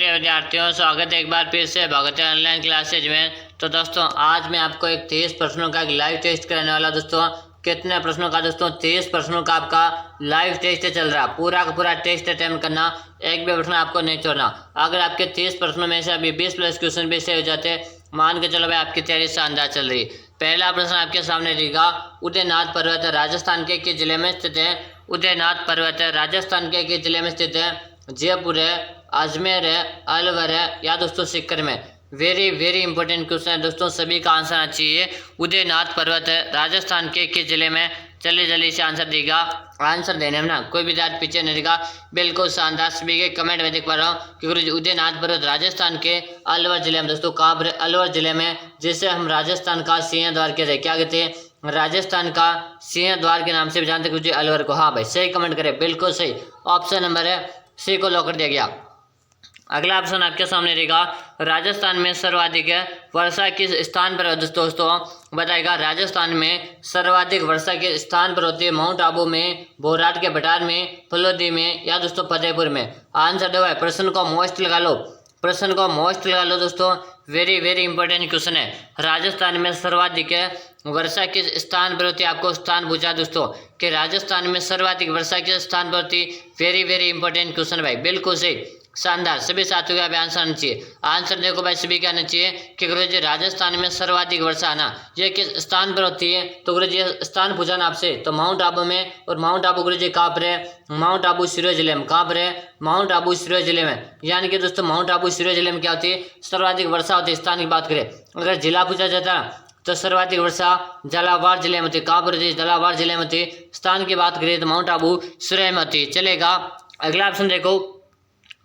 प्रिय विद्यार्थियों, स्वागत है एक बार फिर से भगत ऑनलाइन क्लासेज में। तो दोस्तों आज मैं आपको एक 23 प्रश्नों का लाइव टेस्ट कराने वाला। दोस्तों कितने प्रश्नों का? दोस्तों 23 प्रश्नों का आपका लाइव टेस्ट चल रहा है। पूरा का पूरा टेस्ट अटेम्प्ट करना, एक भी प्रश्न आपको नहीं छोड़ना। अगर आपके 30 प्रश्नों में से अभी 20 प्लस क्वेश्चन भी सही हो जाते, मान के चलो भाई आपकी तैयारी शानदार चल रही। पहला प्रश्न आपके सामने रहेगा, उदयनाथ पर्वत राजस्थान के किस जिले में स्थित है? उदयनाथ पर्वत राजस्थान के किस जिले में स्थित है? जयपुर है, अजमेर है, अलवर है या दोस्तों सीकर में? वेरी वेरी इंपॉर्टेंट क्वेश्चन है दोस्तों, सभी का आंसर आना चाहिए। उदयनाथ पर्वत राजस्थान के किस जिले में? चलिए जल्दी से आंसर देगा। आंसर देने में ना कोई विद्यार्थी पीछे नहीं रहेगा, बिल्कुल शानदार। सभी के कमेंट में देख पा रहा हूँ कि गुरुजी उदयनाथ पर्वत राजस्थान के अलवर जिले में। दोस्तों कहाँ पर? अलवर जिले में, जिसे हम राजस्थान का सिंह द्वार कहते हैं। क्या कहते हैं? राजस्थान का सिंह द्वार के नाम से भी जानते हैं गुरुजी अलवर को। हाँ भाई सही कमेंट करें, बिल्कुल सही। ऑप्शन नंबर है सी को लॉक कर दिया गया। अगला ऑप्शन आपके सामने रहेगा, राजस्थान में सर्वाधिक वर्षा किस स्थान पर? दोस्तों बताएगा, राजस्थान में सर्वाधिक वर्षा के स्थान पर होती है? माउंट आबू में, भोराट के भटार में, फलोदी में या दोस्तों फतेहपुर में? आंसर दो है। प्रश्न को मोस्ट लगा लो, प्रश्न को मोस्ट लगा लो दोस्तों, वेरी वेरी इंपॉर्टेंट क्वेश्चन है। राजस्थान में सर्वाधिक वर्षा किस स्थान पर होती है? आपको स्थान पूछा दोस्तों कि राजस्थान में सर्वाधिक वर्षा किस स्थान पर होती? वेरी वेरी इंपॉर्टेंट क्वेश्चन भाई, बिल्कुल सही, शानदार। सभी साथियों का भी आंसर आना चाहिए। आंसर देखो भाई, सभी का आना चाहिए कि गुरुजी राजस्थान में सर्वाधिक वर्षा आना ये किस स्थान पर होती है? तो गुरुजी स्थान पूछा ना आपसे, तो माउंट आबू में। और माउंट आबू गुरुजी कहाँ पर है? माउंट आबू सिरोही जिले में। कहाँ पर है? माउंट आबू सिरोही जिले में। यानी कि दोस्तों माउंट आबू सिरोही जिले में क्या होती है? सर्वाधिक वर्षा होती है। स्थान की बात करें, अगर जिला पूछा जाता तो सर्वाधिक वर्षा झालावाड़ जिले में होती। कहाँ पर होती? झालावाड़ जिले में होती। स्थान की बात करें तो माउंट आबू सिरोही में होती। चलेगा। अगला ऑप्शन देखो,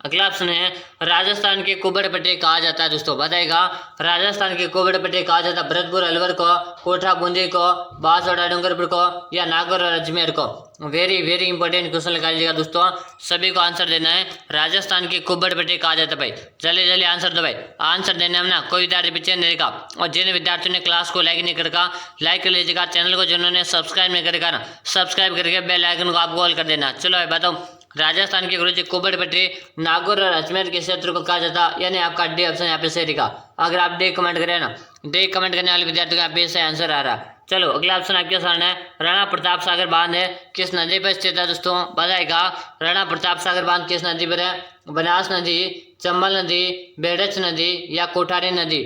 अगला ऑप्शन है, राजस्थान के कुबड़ पट्टी कहा जाता है? दोस्तों बताएगा, राजस्थान के कुबड़ पट्टी कहा जाता है? भरतपुर अलवर को, कोटा बूंदी को, बांसवाड़ा डूंगरपुर को या नागौर और अजमेर को? वेरी वेरी इंपॉर्टेंट क्वेश्चन लगा लीजिएगा दोस्तों, सभी को आंसर देना है। राजस्थान की कुबड़ पट्टी कहा जाता है भाई। जल्दी जल्दी आंसर दो भाई, आंसर देने में ना कोई विद्यार्थी पीछे नहीं रहेगा। और जिन विद्यार्थियों ने क्लास को लाइक नहीं करका, लाइक कर लीजिएगा। चैनल को जिन्होंने सब्सक्राइब नहीं करेगा ना, सब्सक्राइब करके बेल आइकन को आप ऑल कर देना। चलो भाई बताओ, राजस्थान के गुरुजी कुबड़ पट्टी नागौर और अजमेर के क्षेत्र को कहा जाता, यानी आपका डी ऑप्शन यहाँ पे सही रहेगा। अगर आप डी कमेंट करें ना, डी कमेंट करने वाले विद्यार्थियों का यहाँ पे सही आंसर आ रहा। चलो अगला ऑप्शन आपके सामने है, राणा प्रताप सागर बांध है किस नदी पर स्थित है? दोस्तों बताएगा, राणा प्रताप सागर बांध किस नदी पर है? बनास नदी, चंबल नदी, बेड़च नदी या कोठारी नदी?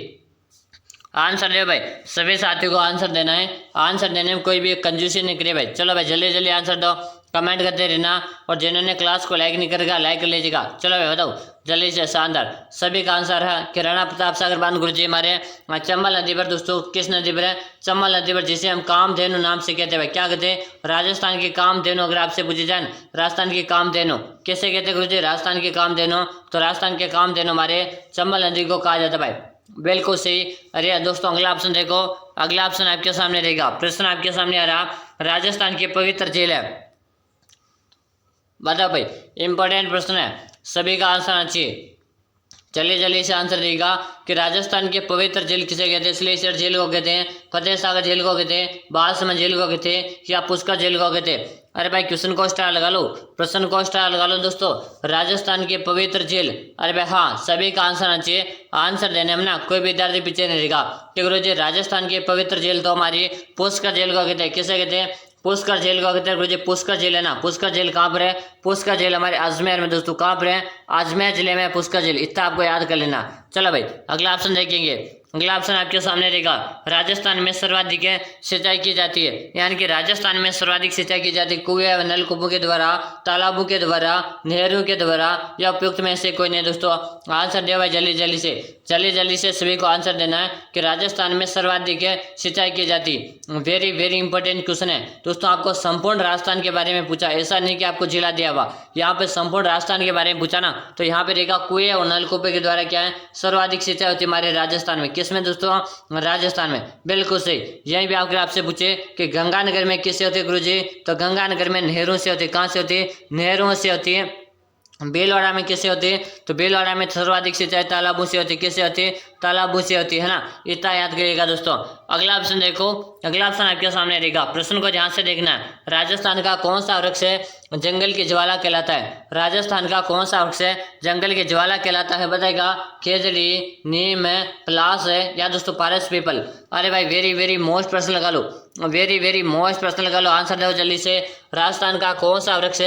आंसर दे भाई, सभी साथियों को आंसर देना है। आंसर देने में कोई भी कंजूसी नहीं करे भाई। चलो भाई जल्दी जल्दी आंसर दो, कमेंट करते रहना। और जिन्होंने क्लास को लाइक नहीं करेगा, लाइक कर लीजिएगा। चलो भाई बताओ जल्दी से, शानदार। सभी का आंसर है कि राणा प्रताप सागर बांध गुरुजी हमारे चंबल नदी पर। दोस्तों किस नदी पर है? चंबल नदी पर, जिसे हम कामधेनु नाम से कहते हैं भाई। क्या कहते हैं? राजस्थान की कामधेनु। अगर आपसे पूछी जाए राजस्थान की कामधेनु कैसे कहते हैं गुरुजी? राजस्थान की कामधेनु, तो राजस्थान के कामधेनु हमारे चंबल नदी को कहा जाता है भाई, बिल्कुल सही। अरे दोस्तों अगला ऑप्शन देखो, अगला ऑप्शन आपके सामने रहेगा। प्रश्न आपके सामने आ रहा, राजस्थान की पवित्र झील है? बताओ भाई, इंपॉर्टेंट प्रश्न है, सभी का आंसर आना चाहिए। चलिए जल्दी से आंसर देगा कि राजस्थान के पवित्र झील किसे कहते हैं? सिलेश्वर झील को कहते हैं, फतेह सागर झील को कहते हैं, बालसमंद झील को कहते हैं या पुष्कर झील को कहते हैं? अरे भाई क्वेश्चन को स्टार लगा लो, प्रश्न को स्टार लगा लो दोस्तों। राजस्थान की पवित्र झील, अरे भाई हाँ, सभी का आंसर आना चाहिए। आंसर देने में ना कोई विद्यार्थी पीछे नहीं रहेगा कि गुरुजी राजस्थान की पवित्र झील तो हमारी पुष्कर झील को कहते हैं। किसे कहते हैं? पुष्कर झील को कहते हैं गुरुजी। पुष्कर झील है ना, पुष्कर झील कहाँ पर है? पुष्कर झील हमारे अजमेर में। दोस्तों कहाँ पर है? अजमेर जिले में पुष्कर झील, इतना आपको याद कर लेना। चलो भाई अगला ऑप्शन देखेंगे। अगला ऑप्शन आपके सामने रहेगा, राजस्थान में सर्वाधिक सिंचाई की जाती है? यानी कि राजस्थान में सर्वाधिक सिंचाई की जाती है कुएं व नलकूपों के द्वारा, तालाबों के द्वारा, नहरों के द्वारा या उपयुक्त में से कोई नहीं? दोस्तों आंसर दे भाई जल्दी जल्दी से, जल्दी जल्दी से सभी को आंसर देना है कि राजस्थान में सर्वाधिक सिंचाई की जाती। वेरी वेरी इंपॉर्टेंट क्वेश्चन है दोस्तों, आपको संपूर्ण राजस्थान के बारे में पूछा, ऐसा नहीं कि आपको जिला दिया हुआ। यहाँ पे संपूर्ण राजस्थान के बारे में पूछा ना, तो यहाँ पे रहेगा कुएं और नलकूपों के द्वारा क्या है? सर्वाधिक सिंचाई होती है हमारे राजस्थान में। किसमें दोस्तों? राजस्थान में, बिल्कुल सही। यहीं भी आपसे पूछे कि गंगानगर में किससे होती है गुरुजी? तो गंगानगर में नहरों से होती है। कहाँ से होती है? नहरों से होती है। भीलवाड़ा में किससे होती है? तो भीलवाड़ा में सर्वाधिक सिंचाई तालाबों से होती है। किससे होती है? तालाबों से होती है ना, इतना याद करिएगा दोस्तों। अगला ऑप्शन देखो, अगला ऑप्शन आपके सामने रहेगा, प्रश्न को ध्यान से देखना है। राजस्थान का कौन सा वृक्ष जंगल की ज्वाला कहलाता है? राजस्थान का कौन सा वृक्ष जंगल की ज्वाला कहलाता है? बताएगा खेजड़ी, नीम, पलास है या दोस्तों पारस पीपल। अरे भाई वेरी वेरी मोस्ट प्रश्न लगा लो, वेरी वेरी मोस्ट प्रश्न लगा लो, आंसर दो जल्दी से। राजस्थान का कौन सा वृक्ष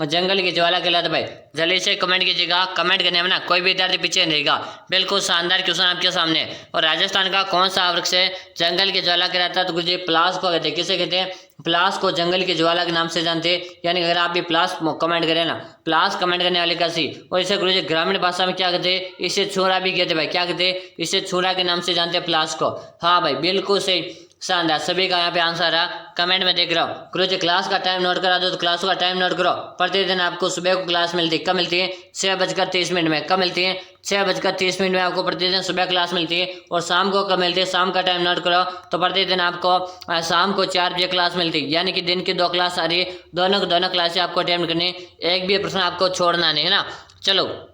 जंगल की ज्वाला कहलाता है? भाई जल्दी से कमेंट कीजिएगा, कमेंट करने में ना कोई भी विद्यार्थी पीछे नहीं रहेगा। बिल्कुल शानदार क्वेश्चन आपके सामने। और राजस्थान का कौन सा वृक्ष जंगल की ज्वाला कहलाता है? तो गुरुजी प्लास को कहते हैं। किसे कहते हैं? प्लास को जंगल की ज्वाला के नाम से जानते हैं। यानी अगर आप भी प्लास कमेंट करें ना, प्लास कमेंट करने वाले का सी। और इसे गुरुजी ग्रामीण भाषा में क्या कहते हैं? इसे छुरा भी कहते हैं। भाई क्या कहते हैं? इसे छुरा के नाम से जानते हैं प्लास को। हाँ भाई बिल्कुल सही, शानदार, सभी का यहाँ पे आंसर रहा। कमेंट में देख रहा हूँ। गुरुजी क्लास का टाइम नोट करा दो, तो क्लास का टाइम नोट करो। प्रतिदिन आपको सुबह को क्लास मिलती है, कब मिलती है? 6:30 में। कब मिलती है? 6:30 में आपको प्रतिदिन सुबह क्लास मिलती है। और शाम को कब मिलती है? शाम का टाइम नोट करो, तो प्रतिदिन आपको शाम को 4 बजे क्लास मिलती है। यानी कि दिन की 2 क्लास आ रही है, दोनों क्लासें आपको अटेंड करनी है, एक भी प्रश्न आपको छोड़ना नहीं है ना। चलो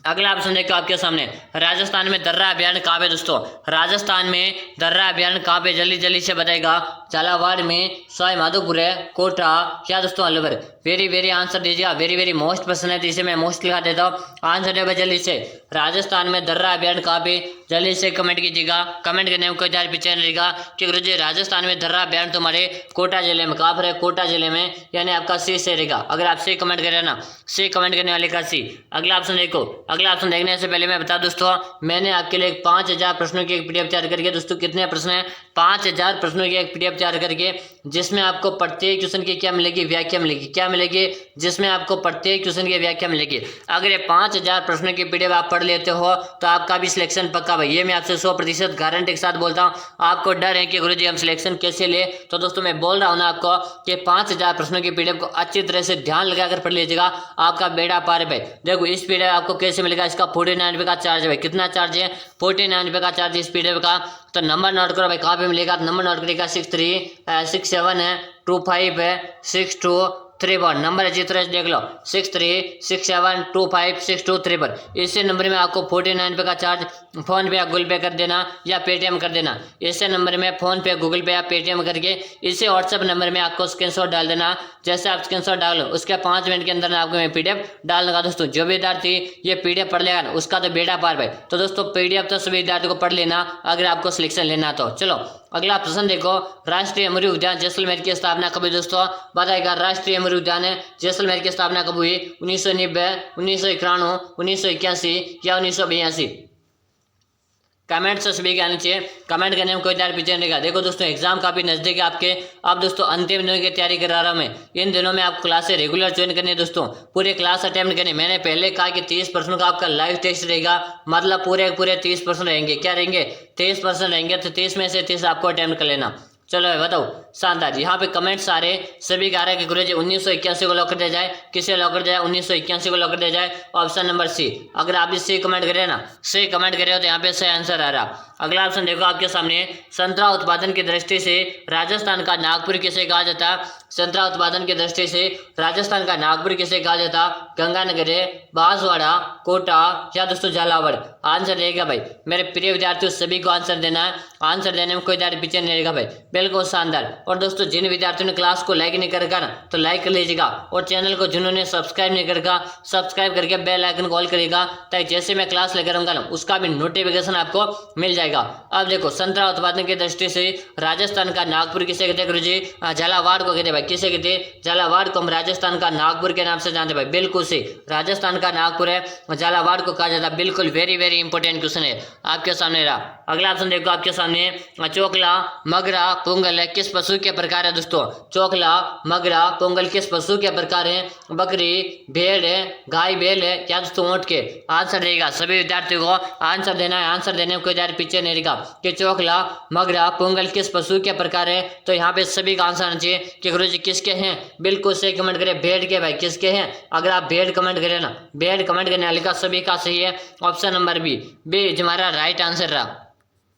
अगला ऑप्शन देखो आपके सामने, राजस्थान में दर्रा अभ्यारण्य कहाँ पे दोस्तों? राजस्थान में दर्रा अभ्यारण्य कहाँ पे? जल्दी जल्दी से बताएगा। झालावाड़ में, सवाई माधोपुर है, कोटा क्या दोस्तों अलवर? वेरी वेरी आंसर दीजिएगा, वेरी वेरी मोस्ट प्रश्न है, तो इसे मैं मोस्ट लिखा देता हूँ। आंसर देगा जल्दी से। राजस्थान में दर्रा अभ्यारण्य कहाँ पे? जल्दी से कमेंट कीजिएगा, कमेंट करने में कोई जार पीछे नहीं रहेगा कि गुरुजी राजस्थान में दर्रा अभ्यारण्य तुम्हारे कोटा जिले में। कहाँ पर है? कोटा जिले में, यानी आपका सी से रहेगा। अगर आप सी कमेंट करें ना, सी कमेंट करने वाले का सी। अगला ऑप्शन देखो, अगला ऑप्शन देखने से पहले मैं बता दोस्तों, मैंने आपके लिए 5000 प्रश्नों की एक पीडीएफ तैयार करके, दोस्तों कितने प्रश्न है? 5000 प्रश्नों की एक पीडीएफ तैयार करके, जिसमें आपको प्रत्येक क्वेश्चन की क्या मिलेगी? व्याख्या मिलेगी। क्या मिलेगी? जिसमें आपको प्रत्येक क्वेश्चन की व्याख्या मिलेगी। अगर ये 5000 प्रश्नों की पीडीएफ आप पढ़ लेते हो तो आपका भी सिलेक्शन पक्का भाई, ये मैं आपसे 100% गारंटी के साथ बोलता हूँ। आपको डर है कि गुरुजी हम सिलेक्शन कैसे ले, तो दोस्तों मैं बोल रहा हूँ ना आपको कि 5000 प्रश्नों की पीडीएफ को अच्छी तरह से ध्यान लगाकर पढ़ लीजिएगा, आपका बेड़ा पार है भाई। देखो इस पीडीएफ आपको कैसे मिलेगा? इसका 49 रुपये का चार्ज है भाई। कितना चार्ज है? 49 रुपये का चार्ज इस पीडीएफ का। तो नंबर नोट करो भाई, कहाँ पे मिलेगा? नंबर नोट करेगा 6367 है, 25 है, 6231 नंबर है, तरह से देख लो 6367256231। इसी नंबर में आपको 49 रुपये का चार्ज फोन पे या गूगल पे कर देना या पेटीएम कर देना। इसे नंबर में फोन पे, गूगल पे या पेटीएम करके इसे व्हाट्सएप नंबर में आपको स्क्रीनशॉट डाल देना। जैसे आप स्क्रीनशॉट डालो उसके 5 मिनट के अंदर आपको मैं पीडीएफ डाल दूंगा। दोस्तों जो विद्यार्थी ये पीडीएफ पढ़ लेगा ना, उसका तो बेड़ा पार भाई। तो दोस्तों पीडीएफ तो सभी विद्यार्थी को पढ़ लेना अगर आपको सिलेक्शन लेना तो। चलो अगला प्रश्न देखो, राष्ट्रीय अमृत उद्यान जैसलमेर की स्थापना कब हुई दोस्तों? बताएगा राष्ट्रीय अमृत उद्यान जैसलमेर की स्थापना कब हुई? 1990, 1991, 1981 या 1982? कमेंट से सभी के आने चाहिए, कमेंट करने में कोई त्यार पीछे नहीं रहेगा। देखो दोस्तों एग्जाम काफी नजदीक है आपके। अब दोस्तों अंतिम दिनों की तैयारी करा रहा हूं मैं। इन दिनों में आप क्लासें रेगुलर ज्वाइन करनी है दोस्तों, पूरे क्लास अटेम्प्ट करनी। मैंने पहले कहा कि 30 प्रश्नों का आपका लाइव टेस्ट रहेगा, मतलब पूरे 30 प्रश्न रहेंगे। क्या रहेंगे? 30 प्रश्न रहेंगे, तो 30 में से 30 आपको अटेम्प्ट कर लेना। चलो बताओ, शानदार। यहाँ पे कमेंट सारे सभी कह रहे हैं कि गुरुजी 1981 को लॉक कर दिया जाए। किसे लॉक कर दिया जाए? 1981 को लॉक कर दिया जाए। Option number C. अगर आप इस सी कमेंट करें ना, सी कमेंट करें तो यहाँ पे सही आंसर आ रहा। अगला ऑप्शन देखो आपके सामने, संतरा उत्पादन की दृष्टि से राजस्थान का नागपुर किसे कहा जाता? संतरा उत्पादन की दृष्टि से राजस्थान का नागपुर किसे कहा जाता? गंगानगर, बांसवाड़ा, कोटा या दोस्तों झालावाड़? आंसर रहेगा भाई मेरे प्रिय विद्यार्थियों, सभी को आंसर देना है। आंसर देने में कोई विद्यार्थी पीछे नहीं रहेगा भाई, बिल्कुल शानदार। और दोस्तों जिन विद्यार्थियों ने क्लास को लाइक नहीं करेगा ना, तो लाइक कर लीजिएगा। और चैनल को जिन्होंने सब्सक्राइब नहीं करेगा, सब्सक्राइब करके बेल आइकन कॉल करेगा, ताकि जैसे मैं क्लास लेकर आऊंगा ना, उसका भी नोटिफिकेशन आपको मिल जाएगा। अब देखो संतरा उत्पादन की दृष्टि से राजस्थान का नागपुर किसे कहते हैं गुरुजी? झालावाड़ को कहते हैं भाई। किसे कहते हैं? झालावाड़ को हम राजस्थान का नागपुर के नाम से जानते भाई। बिल्कुल से राजस्थान का नागपुर है, झालावाड़ को कहा जाता है। बिल्कुल वेरी वेरी इंपॉर्टेंट क्वेश्चन है आपके सामने रहा। अगला ऑप्शन देखो आपके सामने, चोकला, मगरा, पोंगल किस पशु के प्रकार है दोस्तों? चोकला, मगरा, पोंगल किस पशु के प्रकार है? बकरी, भेड़ है, गाय, बैल है क्या दोस्तों ऊंट के? आंसर रहेगा सभी विद्यार्थियों को आंसर देना है। आंसर देने में कोई विद्यार्थी पीछे नहीं रहेगा कि चोकला, मगरा, पोंगल किस पशु के प्रकार है। तो यहाँ पे सभी का आंसर आना चाहिए कि गुरुजी किसके हैं। बिल्कुल सही कमेंट करें, भेड़ के भाई। किसके हैं? अगर आप भेड़ कमेंट करें ना, भेड़ कमेंट करने वाले का सभी का सही है। ऑप्शन नंबर बी, बी हमारा राइट आंसर रहा।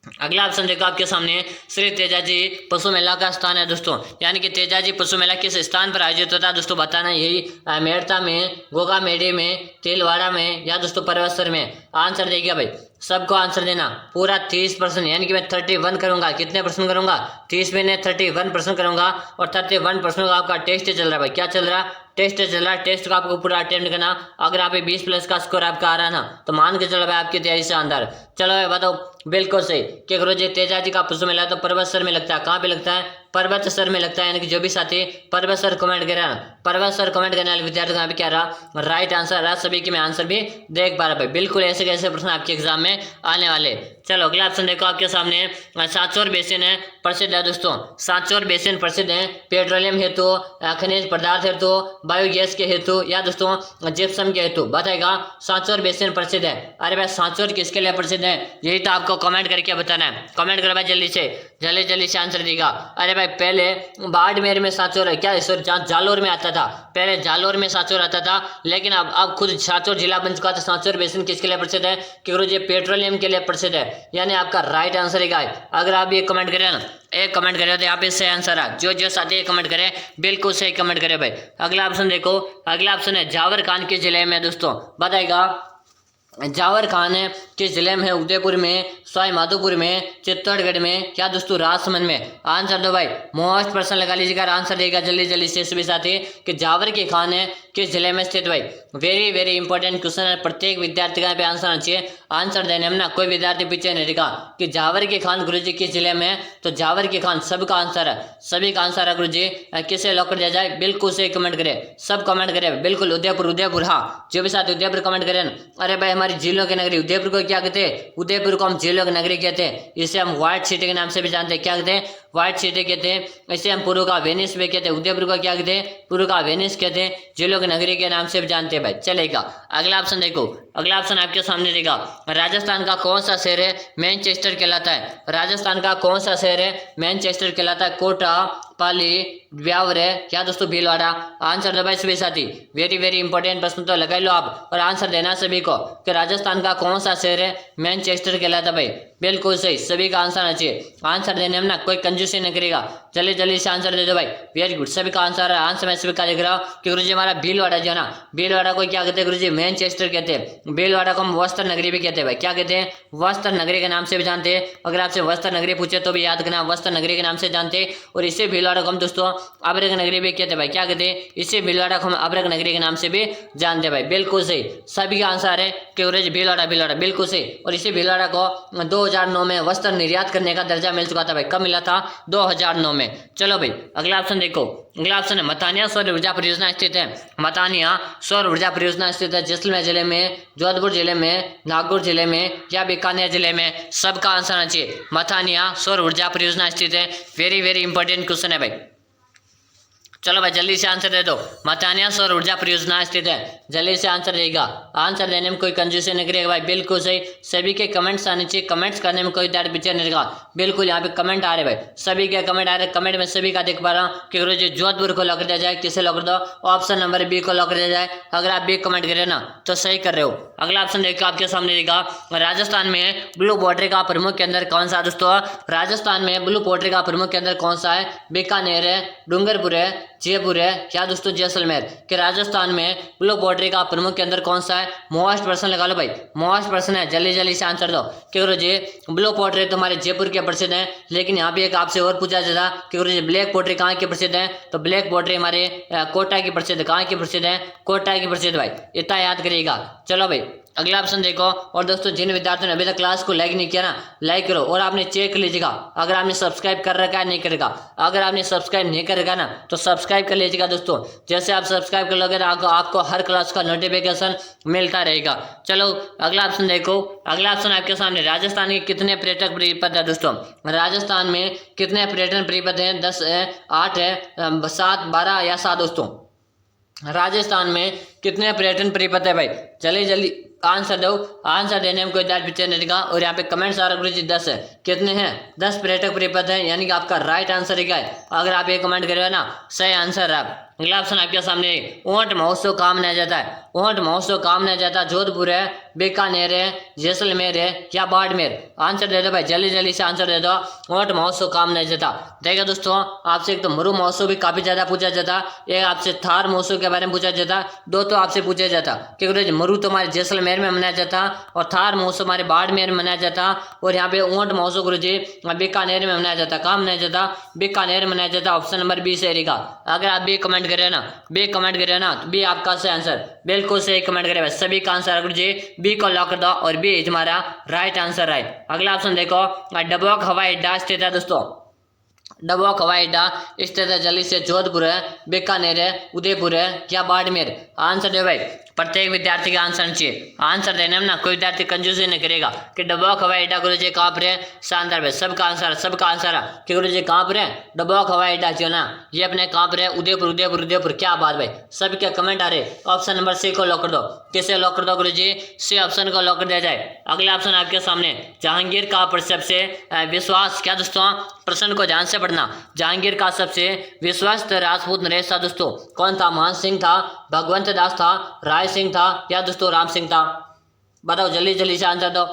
अगला ऑप्शन देखो आपके सामने, श्री तेजाजी पशु मेला का स्थान है दोस्तों, यानी कि तेजाजी पशु मेला किस स्थान पर आयोजित होता है दोस्तों, बताना यही मेड़ता में, गोगा मेडी में, तिलवाड़ा में या दोस्तों परवेश्वर में। आंसर देखिए भाई, सबको आंसर देना पूरा 30%, यानी कि मैं 31 करूंगा। कितने परसेंट करूंगा? 30 में 31% करूंगा और 31% का आपका टेस्ट चल रहा है भाई। क्या चल रहा है? टेस्ट चल रहा है। टेस्ट को आपको पूरा अटेम्प्ट करना। अगर आप 20+ का स्कोर आपका आ रहा है ना, तो मान के चलो भाई आपकी तैयारी से अंदर। चलो भाई बताओ, बिल्कुल सही कि गुरुजी तेजाजी का पशु मेला तो पर्वतसर में लगता है। कहाँ पे लगता है? पर्वतसर में लगता है। यानी कि जो भी साथी पर्वतसर कमेंट करे ना, पर्वतसर कमेंट करने वाले विद्यार्थी यहाँ पे क्या रहा? राइट आंसर रहा। सभी के मैं आंसर भी देख पा रहा भाई। बिल्कुल ऐसे कैसे प्रश्न आपके एग्जाम में आने वाले। चलो अगला ऑप्शन देखो आपके सामने, सांचौर बेसिन है प्रसिद्ध है दोस्तों। सांचौर बेसिन प्रसिद्ध है पेट्रोलियम हेतु, खनिज पदार्थ हेतु, बायोगैस के हेतु या दोस्तों जिप्सम के हेतु। बताएगा सांचौर बेसिन प्रसिद्ध है। अरे भाई सांचौर किसके लिए प्रसिद्ध है? यही तो आपको कमेंट करके बताना है। कमेंट करो भाई जल्दी से आंसर देगा। अरे भाई पहले बाड़मेर में सांचौर है क्या? सॉरी जालोर में आता था। पहले जालोर में सांचौर आता था, लेकिन अब खुद सांचौर जिला बन चुका था। सांचौर बेसिन किसके लिए प्रसिद्ध है? कि गुरुजी पेट्रोलियम के लिए प्रसिद्ध है। यानी आपका राइट आंसर है। अगर आप ये कमेंट करें ना, एक कमेंट करे तो यहाँ पे सही आंसर है। जो साथी कमेंट करे बिल्कुल सही कमेंट करे भाई। अगला ऑप्शन देखो, अगला ऑप्शन है जावर खान के जिले में दोस्तों। बताएगा जावर खान है किस जिले में है? उदयपुर में, सवाई माधोपुर में, चित्तौड़गढ़ में क्या दोस्तों राजसमंद में। आंसर दो भाई, मोस्ट पर्सन लगा लीजिएगा। आंसर देगा जल्दी से सभी साथी कि जावर के खान है किस जिले में स्थित भाई। वेरी इंपॉर्टेंट क्वेश्चन है। प्रत्येक विद्यार्थी का पे आंसर आना चाहिए। आंसर देने में ना कोई विद्यार्थी पीछे नहीं रहेगा कि जावर के खान गुरुजी किस जिले में है। तो जावर के खान सबका आंसर है, सभी का आंसर है गुरुजी। किसे लॉक कर दिया जाए? बिल्कुल से कमेंट करे, सब कमेंट करे बिल्कुल। उदयपुर हाँ, जो भी साथी उदयपुर कमेंट करें। अरे भाई हमारी झीलों की नगरी उदयपुर को क्या कहते हैं? उदयपुर को हम झीलों की नगरी कहते हैं। इसे हम व्हाइट सिटी के नाम से भी जानते हैं। क्या कहते हैं? व्हाइट सिटी कहते हैं। इसे हम पुरु का वेनिस भी कहते हैं। उदयपुर को क्या कहते हैं? पुरु का वेनिस कहते हैं। झीलों की नगरी के नाम से भी जानते हैं भाई। चलेगा अगला ऑप्शन देखो, अगला ऑप्शन आपके सामने देगा। राजस्थान का कौन सा शहर है मैनचेस्टर कहलाता है? राजस्थान का कौन सा शहर है मैनचेस्टर कहलाता है? कोटा, पाली, ब्यावर है क्या दोस्तों भीलवाड़ा। आंसर दो भाई सभी साथी। वेरी इंपॉर्टेंट प्रश्न तो लगा लो आप और आंसर देना सभी को कि राजस्थान का कौन सा शहर है मैनचेस्टर कहलाता भाई। बिल्कुल सही, सभी का आंसर आना चाहिए। आंसर देने में ना कोई कंजूसी नहीं करेगा। जल्दी से आंसर दे दो भाई। वेरी गुड, सभी का आंसर है। आंसर मैं सभी का देख रहा हूँ कि गुरुजी हमारा भीलवाड़ा जो है ना, भीलवाड़ा को क्या कहते हैं गुरुजी? मैनचेस्टर कहते हैं। भीलवाड़ा को हम वस्त्र नगरी भी कहते हैं भाई। क्या कहते हैं? वस्त्र नगरी के नाम से भी जानते हैं। अगर आपसे वस्त्र नगरी पूछे तो भी याद करना, वस्त्र नगरी के नाम से जानते हैं। और इसे भीलवाड़ा को हम दोस्तों अब्रक नगरी भी कहते हैं भाई। क्या कहते हैं? इसे भीलवाड़ा को हम अब्रक नगरी के नाम से भी जानते हैं भाई। बिल्कुल सही, सभी का आंसर है कि गुरुजी भीलवाड़ा बिल्कुल सही। और इसे भीलवाड़ा को 2009 में वस्त्र निर्यात करने का दर्जा मिल चुका था भाई। कब मिला था? 2009 में। चलो भाई अगला ऑप्शन देखो, अगला ऑप्शन है मतानिया सौर ऊर्जा परियोजना स्थित है। मतानिया सौर ऊर्जा परियोजना स्थित है जैसलमेर जिले में, जोधपुर जिले में, नागौर जिले में या बीकानेर जिले में। सबका आंसर आना चाहिए। मतानिया सौर ऊर्जा परियोजना स्थित है। वेरी इंपॉर्टेंट क्वेश्चन है भाई। चलो भाई जल्दी से आंसर दे दो। मतानिया सौर ऊर्जा परियोजना स्थित है। जल्दी से आंसर देगा। आंसर देने में कोई कंजूसी नहीं करेगा भाई। बिल्कुल सही, सभी के कमेंट्स आने चाहिए। कमेंट्स करने में कोई दर्द पीछे नहीं रहेगा। बिल्कुल यहाँ पे कमेंट आ रहे भाई, सभी के कमेंट आ रहे। कमेंट में सभी का देख पा रहा हूँ कि गुरुजी जोधपुर को लॉक कर दिया जाए। किसे लॉक कर दो? ऑप्शन नंबर बी को लॉक कर दिया जाए। अगर आप बी कमेंट करें ना तो सही कर रहे हो। अगला ऑप्शन देखो आपके सामने देगा। राजस्थान में ब्लू पोल्ट्री का प्रमुख केंद्र कौन सा दोस्तों? राजस्थान में ब्लू पोल्ट्री का प्रमुख केंद्र कौन सा है? बीकानेर है, डूंगरपुर है, जयपुर है क्या दोस्तों जैसलमेर। कि राजस्थान में ब्लू पोल्ट्री का प्रमुख केंद्र कौन सा है? मोस्ट पर्सन लगा लो भाई, मोस्ट पर्सन है। जल्दी से आंसर दो कि गुरुजी ब्लू पोल्ट्री तुम्हारे जयपुर के प्रसिद्ध है। लेकिन यहाँ पे एक आपसे और पूछा जाता कि गुरुजी ब्लैक पोल्ट्री कहाँ की प्रसिद्ध है? तो ब्लैक पोल्ट्री हमारे कोटा की प्रसिद्ध है। कहाँ की प्रसिद्ध है? कोटा की प्रसिद्ध भाई। इतना याद करिएगा। चलो भाई अगला ऑप्शन देखो। और दोस्तों जिन विद्यार्थियों ने अभी तक क्लास को लाइक नहीं किया ना, लाइक करो। और आपने चेक कर लीजिएगा अगर आपने सब्सक्राइब कर रखा है नहीं करेगा। अगर आपने सब्सक्राइब नहीं करेगा ना तो सब्सक्राइब कर लीजिएगा दोस्तों। जैसे आप सब्सक्राइब कर लोगे तो आपको हर क्लास का नोटिफिकेशन मिलता रहेगा। चलो अगला ऑप्शन देखो। अगला ऑप्शन आपके सामने, राजस्थान के कितने पर्यटक परिपथ है दोस्तों? राजस्थान में कितने पर्यटन परिपथ हैं? 10 है, 8 है, 7, 12 या 7 दोस्तों? राजस्थान में कितने पर्यटन परिपथ है भाई, जल्दी जल्दी आंसर दो। आंसर देने में कोई दार पीछे नहीं रहेगा। और यहाँ पे कमेंट्स आ रहा गुरु जी 10 है, कितने हैं 10 पर्यटक परिपथ है, यानी कि आपका राइट आंसर है क्या है। अगर आप ये कमेंट करेगा ना सही आंसर है। अगला ऑप्शन आपके सामने ऊंट महोत्सव कहाँ मनाया जाता है। ऊंट महोत्सव कहाँ मनाया जाता है, जोधपुर है, बीकानेर है, जैसलमेर है या बाड़मेर। आंसर दे दो भाई, जल्दी जल्दी से आंसर दे दो। ऊंट महोत्सव कहाँ मनाया जाता। देखिए दोस्तों आपसे एक तो मरु महोत्सव भी काफी ज्यादा पूछा जाता, एक आपसे थार महोत्सव के बारे में पूछा जाता, दो तो आपसे पूछा जाता क्योंकि मरु तो हमारे जैसलमेर में मनाया जाता और थार महोत्सव हमारे बाड़मेर में मनाया जाता। और यहाँ पे ऊंट महोत्सव गुरु जी बीकानेर में मनाया जाता। कहाँ मनाया जाता, बीकानेर मनाया जाता। ऑप्शन नंबर बी सही रहेगा। अगर आप बी कमेंट करें ना, बी कमेंट करें ना तो बी आपका सही आंसर, बिल्कुल सही कमेंट करें। सभी का आंसर गुरु जी बी को लॉक कर दो और बी हमारा राइट आंसर है। अगला ऑप्शन देखो, डबोक हवाई अड्डा स्थित है दोस्तों। डबोक हवाई अड्डा स्थित है जल्दी से जोधपुर है, बीकानेर है, उदयपुर है या बाड़मेर। आंसर दो भाई, प्रत्येक विद्यार्थी का आंसर चाहिए। आंसर देने में ना कोई विद्यार्थी कंजूसी नहीं करेगा कि डबोक हवाई अड्डा गुरु जी कहाँ पर है। शानदार भाई, सबका आंसर है कि गुरु जी कहाँ पर है, डबोक हवाई अड्डा जो ना ये अपने कहाँ पर है, उदयपुर उदयपुर उदयपुर। क्या बात भाई, सबके कमेंट आ रहे। ऑप्शन नंबर सी को लॉक कर दो। किसे लॉक कर दो गुरु जी, सी ऑप्शन को लॉक कर दिया जाए। अगला ऑप्शन आपके सामने, जहांगीर का सबसे विश्वास क्या दोस्तों, प्रश्न को ध्यान से पढ़ना। जहांगीर का सबसे विश्वस्त राजपूत नरेश था दोस्तों, कौन था। मान सिंह था, भगवंत दास था, राय सिंह था या दोस्तों राम सिंह था। बताओ जल्दी जल्दी से आंसर दो।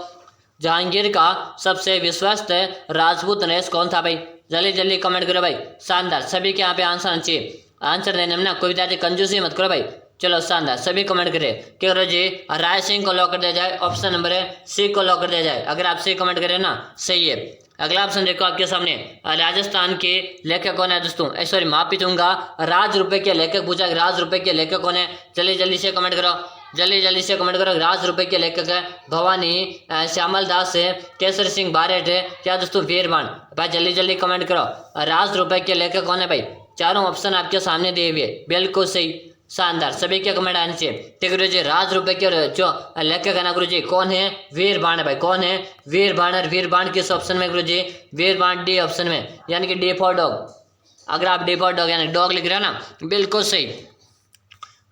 जहांगीर का सबसे विश्वस्त राजपूत नरेश कौन था भाई, जल्दी जल्दी कमेंट करो भाई। शानदार, सभी के यहाँ पे आंसर आना चाहिए। आंसर देने में ना कोई विद्यार्थी कंजूसी मत करो भाई। चलो शानदार, सभी कमेंट करें कि गुरु जी राय सिंह को लॉक कर दिया जाए। ऑप्शन नंबर है सी को लॉक कर दिया जाए। अगर आप सी कमेंट करें ना सही है। अगला ऑप्शन देखो आपके सामने, राजस्थान के लेखक कौन है दोस्तों, सॉरी माफी दूंगा, राज रुपए के लेखक पूछा, राज रुपए के लेखक कौन है। जल्दी जल्दी से कमेंट करो, जल्दी जल्दी से कमेंट करो। राज रुपए के लेखक है भवानी, श्यामल दास है, केसर सिंह बारेट है या दोस्तों वीरबान। भाई जल्दी जल्दी कमेंट करो, राज रुपए के लेखक कौन है भाई। चारों ऑप्शन आपके सामने दिए हुए, बिल्कुल सही। शानदार, सभी के कमेंट आने चाहिए। तो गुरु जी राज रुपए के जो लेखक है ना गुरु जी कौन है, वीरबाण है भाई। कौन है, वीरबाण। और वीरबाण किस ऑप्शन में गुरु जी, वीरबाण डी ऑप्शन में, यानी कि डी फॉर डॉग। अगर आप डी फॉर डॉग यानी डॉग लिख रहे हो ना, बिल्कुल सही।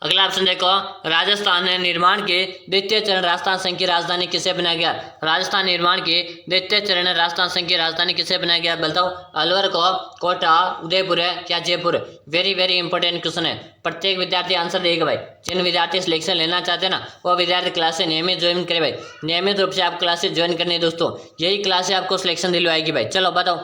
अगला ऑप्शन देखो, राजस्थान निर्माण के द्वितीय चरण राजस्थान संघ की राजधानी किसे बनाया गया। राजस्थान निर्माण के द्वितीय चरण राजस्थान संघ की राजधानी किसे बनाया गया, बताओ। अलवर को, कोटा, उदयपुर है या Jaipur. Very very important question है, प्रत्येक विद्यार्थी आंसर देगा भाई। जिन विद्यार्थी सिलेक्शन लेना चाहते हैं ना वो विद्यार्थी क्लासेस नियमित ज्वाइन करे भाई। नियमित रूप से आप क्लासेस ज्वाइन करनी है दोस्तों, यही क्लासेस आपको सिलेक्शन दिलवाएगी भाई। चलो बताओ,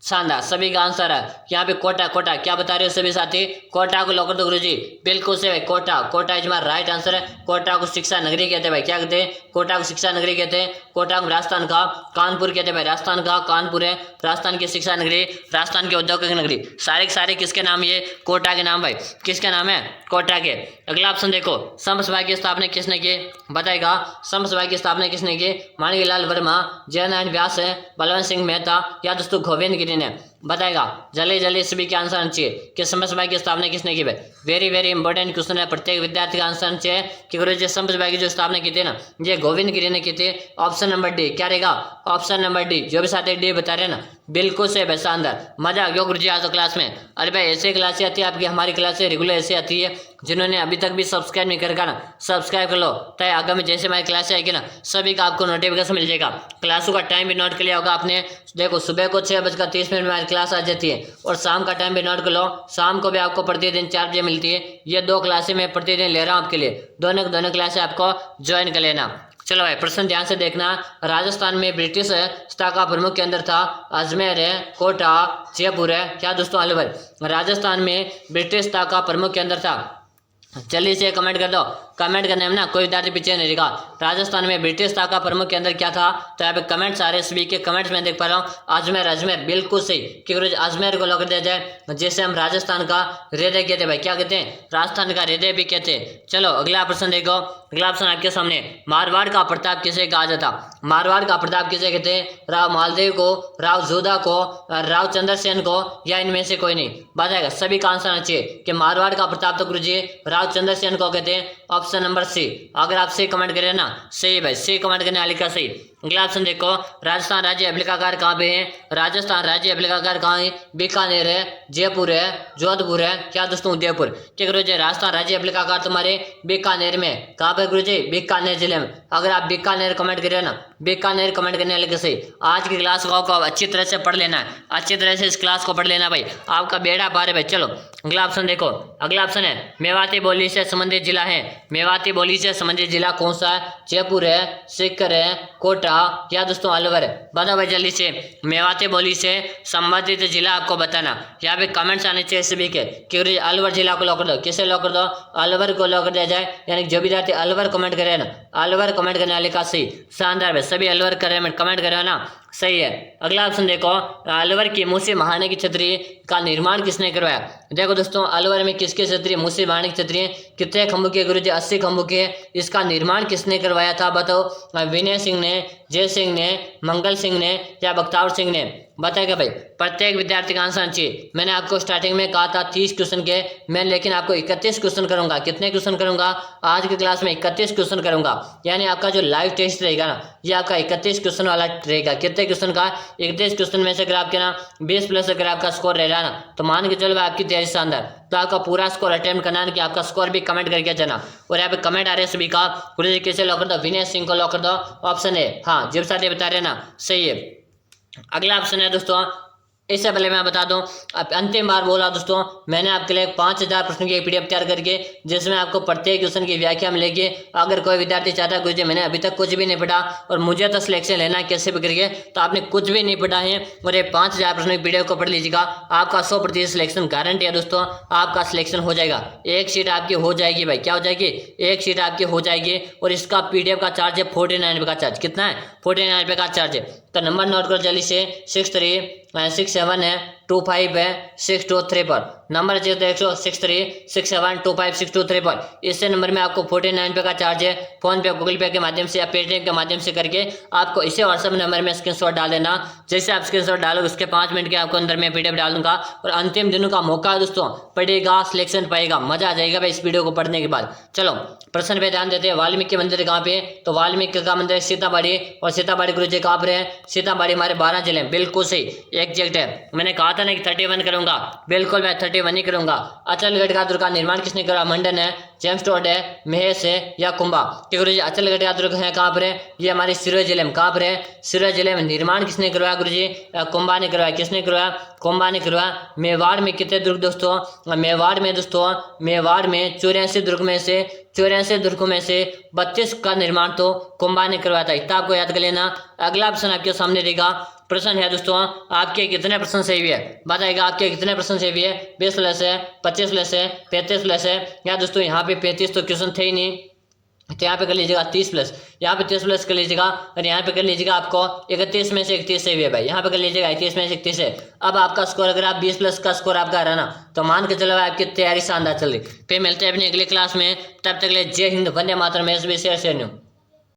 शानदार, सभी का आंसर है यहाँ पे कोटा। कोटा क्या बता रहे हो सभी साथी, कोटा को लॉक कर दो गुरु जी, बिल्कुल से भाई। कोटा, कोटा हमारा राइट आंसर है। कोटा को शिक्षा नगरी कहते हैं भाई। क्या कहते हैं, कोटा को शिक्षा नगरी कहते हैं। कोटा को राजस्थान का कानपुर कहते हैं भाई। राजस्थान का कानपुर है, राजस्थान की शिक्षा नगरी, राजस्थान की औद्योगिक नगरी। सारे के सारे किसके नाम, ये कोटा के नाम भाई। किसके नाम है, कोटा के। अगला ऑप्शन देखो, संघ सभा की स्थापना किसने की, बताएगा। संघ सभा की स्थापना किसने की, माणिकलाल वर्मा, जयनारायण व्यास है, बलवंत सिंह मेहता या दोस्तों गोविंद गिरी ने, बताएगा। जल्दी जल्दी सभी के आंसर आना चाहिए कि संघ सभा की स्थापना किसने की भाई। वेरी वेरी इंपॉर्टेंट क्वेश्चन है, प्रत्येक विद्यार्थी का आंसर आना चाहिए कि गुरु जी संघ सभा की जो स्थापना की थी ना ये गोविंद गिरी ने की थी। ऑप्शन नंबर डी क्या रहेगा, ऑप्शन नंबर डी। जो भी साथी डी बता रहे हैं ना बिल्कुल से भाई। शानदार, मजा आ गया गुरु जी आज तो क्लास में। अरे भाई ऐसे क्लासें आती है आपकी, हमारी क्लासें रेगुलर ऐसे आती है। जिन्होंने अभी तक भी सब्सक्राइब नहीं करेगा ना सब्सक्राइब कर लो, तय आगामी जैसे हमारी क्लासें आएगी ना सभी का आपको नोटिफिकेशन मिल जाएगा। क्लासों का टाइम भी नोट कर लिया होगा आपने। देखो सुबह को 6:30 में हमारी क्लास आ जाती है और शाम का टाइम भी नोट कर लो। शाम को भी आपको प्रतिदिन 4 बजे मिलती है। ये 2 क्लासें मैं प्रतिदिन ले रहा हूँ आपके लिए, दोनों क्लासें आपको ज्वाइन कर लेना। चलो भाई प्रश्न ध्यान से देखना। राजस्थान में ब्रिटिश सत्ता का प्रमुख केंद्र था, अजमेर है, कोटा, जयपुर है क्या दोस्तों, अलवर। राजस्थान में ब्रिटिश सत्ता का प्रमुख केंद्र था, जल्दी से कमेंट कर दो। कमेंट करने में ना कोई विद्यार्थी पीछे नहीं रहेगा। राजस्थान में ब्रिटिश सत्ता का प्रमुख केंद्र क्या था, तो यहाँ पे कमेंट्स आ रहे सभी के कमेंट्स में देख पा रहा हूँ। अजमेर, अजमेर बिल्कुल सही कि अजमेर को लॉक कर दिया जाए, जैसे हम राजस्थान का हृदय कहते हैं भाई। क्या कहते हैं, राजस्थान का हृदय भी कहते हैं। चलो अगला प्रश्न देखो। अगला ऑप्शन आपके सामने, मारवाड़ का प्रताप किसे कहा जाता। मारवाड़ का प्रताप किसे कहते हैं, राव मालदेव को, राव जोधा को, राव चंद्रसेन को या इनमें से कोई नहीं, बताएगा। सभी का आंसर आना चाहिए कि मारवाड़ का प्रताप तो गुरु जी राव चंद्रसेन को कहते हैं। Option number C. अगर आप सी कमेंट करें ना सही भाई, सी कमेंट करने वाले का सही। अगला ऑप्शन देखो, राजस्थान राज्य एप्लिकाकार कहाँ पे है? राजस्थान राज्य एप्लिकाकार कहाँ है? बीकानेर है, जयपुर है, जोधपुर है, क्या दोस्तों उदयपुर। क्या गुरु जी, राजस्थान राज्य एप्लिकाकार तुम्हारे बीकानेर में, कहाँ पे गुरु जी? बीकानेर जिले में। अगर आप बीकानेर कमेंट करें ना, बीकानेर कमेंट करने वाले कैसे, आज की क्लास को अच्छी तरह से पढ़ लेना है, अच्छी तरह से इस क्लास को पढ़ लेना भाई, आपका बेड़ा पार है भाई। चलो अगला ऑप्शन देखो, अगला ऑप्शन है मेवाती बोली से संबंधित जिला है। मेवाती बोली से संबंधित जिला कौन सा है? जयपुर है, सीकर है, कोटा, या दोस्तों अलवर है। बताओ भाई जल्दी से, मेवाती बोली से संबंधित जिला आपको बताना। यहाँ पे कमेंट्स आने चाहिए सभी के कि अलवर जिला को लॉक कर दो। किसे लॉक कर दो? अलवर को लॉक कर दिया जाए, यानी जो विद्यार्थी अलवर कमेंट करे ना, अलवर कमेंट करने वाले का सही, शानदार है, सभी अलवर कमेंट करे ना, सही है। अगला ऑप्शन देखो, अलवर की मूसी महाने की छतरी का निर्माण किसने करवाया? देखो दोस्तों, अलवर में किसकी छतरी? मूसी महाने की छतरी कितने खंभों की गुरुजी? 80 खंभों के। इसका निर्माण किसने करवाया था बताओ? विनय सिंह ने, जय सिंह ने, मंगल सिंह ने, या बख्तावर सिंह ने? बताएगा भाई, प्रत्येक विद्यार्थी का आंसर चाहिए। मैंने आपको स्टार्टिंग में कहा था 30 क्वेश्चन के, मैं लेकिन आपको 31 क्वेश्चन करूंगा। कितने क्वेश्चन करूंगा आज की क्लास में? 31 क्वेश्चन करूंगा। यानी आपका जो लाइव टेस्ट रहेगा ना, ये आपका 31 क्वेश्चन वाला रहेगा। कितने क्वेश्चन का? 31 क्वेश्चन में से अगर आपके ना 20+ अगर आपका स्कोर रहेगा ना, तो मान के चलो आपकी तैयारी शानदार, तो आपका पूरा स्कोर अटेम्प्ट करना है कि आपका स्कोर भी कमेंट करके जाना। और यहाँ पे कमेंट आ रहे हैं सभी का, गुरुजी कैसे लॉक कर दो? विनय सिंह को लॉक कर दो, ऑप्शन है। हाँ जब साथ बता रहे ना, सही है। अगला ऑप्शन है दोस्तों, इससे पहले मैं बता दूं, अब अंतिम बार बोला दोस्तों, मैंने आपके लिए 5000 प्रश्नों की PDF तैयार करके, जिसमें आपको प्रत्येक क्वेश्चन की व्याख्या मिलेगी। अगर कोई विद्यार्थी चाहता है गुरुजी मैंने अभी तक कुछ भी नहीं पढ़ा और मुझे तो सिलेक्शन लेना है कैसे भी करके, तो आपने कुछ भी नहीं पढ़ा है और ये 5000 प्रश्नों की PDF को पढ़ लीजिएगा, आपका 100% सिलेक्शन गारंटी है दोस्तों, आपका सिलेक्शन हो जाएगा। एक सीट आपकी हो जाएगी भाई, क्या हो जाएगी? एक सीट आपकी हो जाएगी। और इसका PDF का चार्ज है 49 रुपये का चार्ज। कितना है? 49 रुपये का चार्ज है। तो नंबर नोट करो जल्दी से, 6367 है, 25 है 6233 पर नंबर चाहिए तो 16367256233 पर। इससे नंबर में आपको 49 रुपये का चार्ज है। फोन पे, गूगल पे के माध्यम से या पेटीएम के माध्यम से करके आपको इसे व्हाट्सएप नंबर में स्क्रीनशॉट डाल देना। जैसे आप स्क्रीनशॉट डालोगे उसके 5 मिनट के आपको अंदर में PDF डाल दूंगा। और अंतिम दिनों का मौका है दोस्तों, पढ़ेगा सिलेक्शन पाएगा, मजा आ जाएगा भाई इस वीडियो को पढ़ने के बाद। चलो प्रश्न पे ध्यान देते हैं। वाल्मीकि मंदिर कहाँ पे? तो वाल्मीकि का मंदिर सीतामढ़ी, और सीतामढ़ी गुरुजी कहाँ पर है? सीतामढ़ी हमारे 12 जिले में। बिल्कुल सही, एग्जैक्ट है। मैंने कहा था ना कि 31 करूंगा, बिल्कुल मैं 31 ही करूंगा। अचलगढ़ का दुर्ग का निर्माण किसने करा? मंडन है, जेम्स टोड है, महेश है, या कुंभा? गुरुजी अचलगढ़ का दुर्ग है कहाँ पर है? ये हमारे सिरोही जिले में। कहाँ पर है? सिरोही जिले में। निर्माण किसने करवाया गुरुजी? कुंभा ने करवाया। किसने करवाया? कुंभा ने करवाया। मेवाड़ में कितने दुर्ग दोस्तों? मेवाड़ में दोस्तों, मेवाड़ में 84 दुर्ग में से 84 दुर्गों में से 32 का निर्माण तो कुंभा ने करवाया था। इतना आपको याद कर लेना। अगला ऑप्शन आपके सामने रहेगा। प्रश्न है दोस्तों, आपके कितने प्रश्न सही हुए? बताएगा आपके कितने प्रश्न सही हुए? 20+ है, 25+ है, 35+ है, या दोस्तों यहाँ पे 35 तो क्वेश्चन थे ही नहीं, तो यहाँ पे कर लीजिएगा 30+, यहाँ पे 30+ कर लीजिएगा, और यहाँ पे कर लीजिएगा आपको 31 में से 31 सही है भाई, यहाँ पे कर लीजिएगा 31 में से 31 है। अब आपका स्कोर, अगर आप 20+ का स्कोर आपका आ रहा ना, तो मान के चलो आपकी तैयारी शानदार चल रही। फिर मिलते हैं अपनी अगली क्लास में, तब तक के लिए जय हिंद, वंदे मातरम। मैं SB शेयर